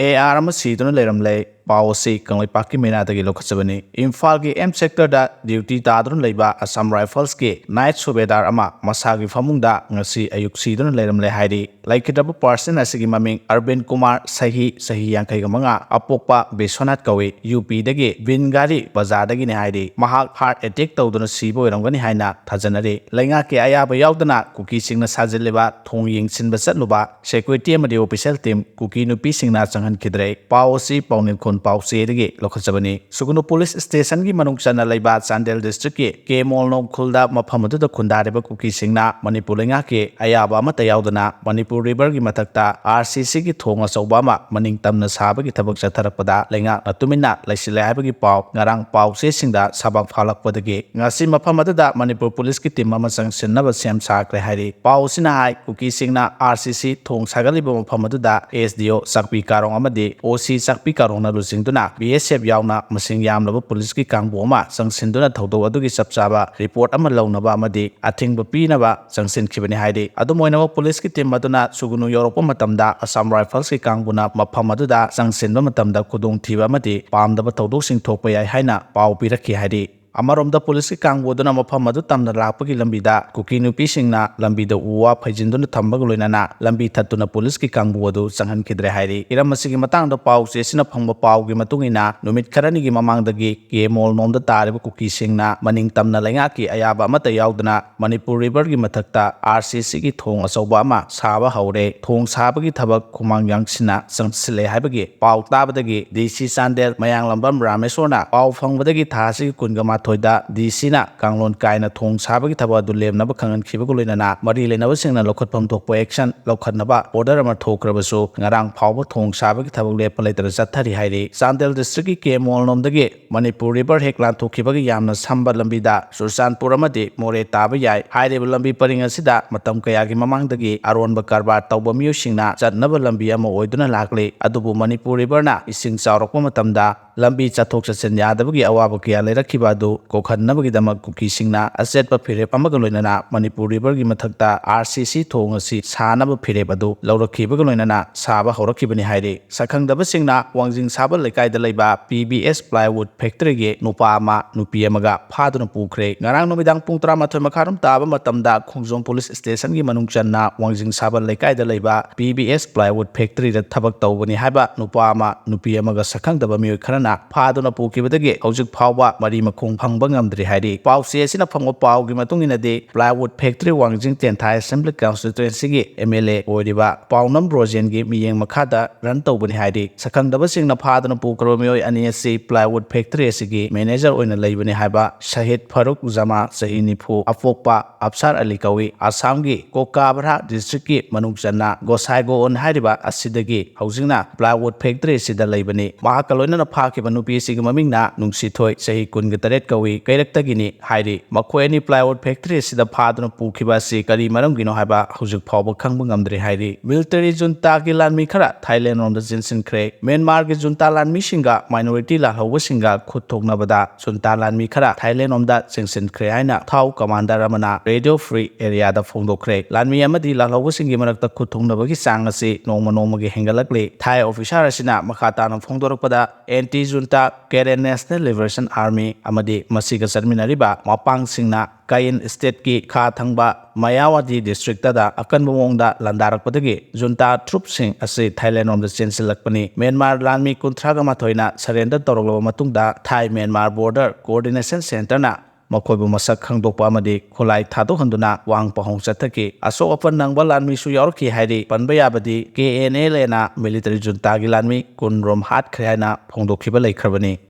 AR ama siduna leirmle pawasi kanglai pakki mena dagi lokachabani Imphal gi M sector da duty tadrun leiba Assam Rifles ki night subedar ama masagi famungda ngasi ayuk siduna leirmle haidi laikidaba person asigi maming Arvind Kumar sahi yankai gamanga apokpa Biswanath kawi UP dagi Vingari bazar dagi ni haidi mahak heart attack tawduna sibo iramgani haina thajanari lainga ki ayaba yaudana kuki singna sajileba thong yingsinba chatluba security amadi official team kuki nupi singna changhan kidre pawasi paunin khon pawse dagi lokachabani sugunu police station gi manung chana leiba Chandel district ki Kemol nom khulda maphamadu da khundareba kuki singna manipur lainga ki ayaba amata yaudana manipur river gi mathakta RCC gi thong achauba ma maning tamna saba gi thabak chatharakpada lainga atumina laisile haibagi paw ngarang pawse singda sabak phalakpadagi ngasi maphamadu da manipur police ki team ama changsinnaba sem sakre hairi pawsina hai kuki singna RCC thong sagaliba maphamadu da SDO sakpi karong amadi OC sakpi karong na lusingduna BSF yauna masing yamlaba police ki kangbo ama changsinduna thodok adugi chapchaba report ama launaba amadi athingba pinaba changsin khibani haidi adumoinaba police ki team aduna sugunu yorokpa matamda Assam Rifles ki kangbuna mafam aduda changsinba matamda khudong thiba amadi pamdaba thodok sing thokpa yai haina paw pirakhi haidi Amaromda police ki kangboduna mafam adu tamna lakpagi lambida kuki nupi singna lambida uwa phaijinduna thambag loinana lambi thattuna police ki kangbodu changhan kidre hairi iramasigi matangda paw chesina phangba paw gi matungina numit kharani gi mamangdagi Kemol nomda tareba kuki singna maning tamna lainga ki ayaba amata yauduna Manipur river gi mathakta RCC gi thong achauba ama saba haure thong sabagi thabak khumang yangsina changsile haibagi paw tabadagi DC Chandel mayang lambam Rameswarna paw phangbadagi thasi kunga thoida DC na kanglon kaina thong sabagi thaba du lemnaba khangan khibagu loinana mari lenaba singna lokhatpam thokpa action lokhatnaba order ama thokrabasu ngarang phawba thong sabagi thabak lepa leitara chathari hairi Chandel district ki Kemol nomdagi Manipur river heklan thokhibagi yamna samba lambida Surchanpur amadi more taba yai haireba lambi paring asida matam kayagi mamangdagi aronba karbar tawba miyusingna chatnaba lambi ama oiduna lakle adubu Manipur river na ising chawrakpa matamda lambi chathok chachin yadabagi awaba kya leirakhiba adu kokhanabagi damak kuki singna achetpa phirep amaga loinana Manipur river gi mathakta RCC thong asi sanaba phirep adu laurakhibaga loinana saba horakhibani hairi sakhangdaba singna wangjing saba lekai da leiba PBS plywood factory gi nupa ama nupi amaga phaduna pukhre ngarang nomidang pung 13 makharam taba matamda khongjong police station gi manung channa wangjing saba lekai da leiba PBS plywood factory da thabak tawbani haiba nupa ama nupi amaga sakhangdaba mioi kharana phaduna pukhibadagi hojik phawba mari makhong phangba ngamdri hairi pawse asina phangwa paw gi matungina de plywood factory wangjing tenthai assembly constituency gi MLA oiriba pawnam rojen gi miyeng makhada ran tawbani hairi sakhangdaba singna phaduna pukro mioi ani asi plywood factory asigi manager oina leibani haiba Shahid Farooq Jama sahi nifu apokpa Afsar Ali kawi Assam gi Kokabra district ki manung channa Gosaigo on hairiba asidagi housingna plywood factory sida leibani mahakaloina phakhiba nupi asigi mamingna nungsithoi sahi 19 kawi kairaktagini hairi makhoi ani plywood factory sida phaduna pukhiba si kari maramgino haiba hujik phawba khangba ngamdri hairi military junta ki lanmi khara Thailand romda jinsinkhre Myanmar ki junta lanmi singa minority la hawba singa khutthoknabada junta lanmi khara Thailand romda jinsinkhre haina thau commander amana radio free area da phongdokre lanmi amadi la hawba singi marakta khutthoknabagi chang asi nongma gi hengalakle Thai officer asina makhatana phongdorakpada anti junta Karen National Liberation Army amadi masiga sarminariba mapang singna Kayin state ki kha thangba Mayawadi district da akan bumongda landarakpadagi junta troops sing ase Thailand romda chensilakpani Myanmar lanmi kunthraga mathoina surrender torogloba matungda Thai Myanmar border coordination center na makoibu masak khangdokpa amadi khulai thadok handuna wang pahong chathaki asok apan nangba lanmi su yorki hairi panba yabadi KNL na military junta gi lanmi kunrom hatkhre na phongdokhiba leikharbani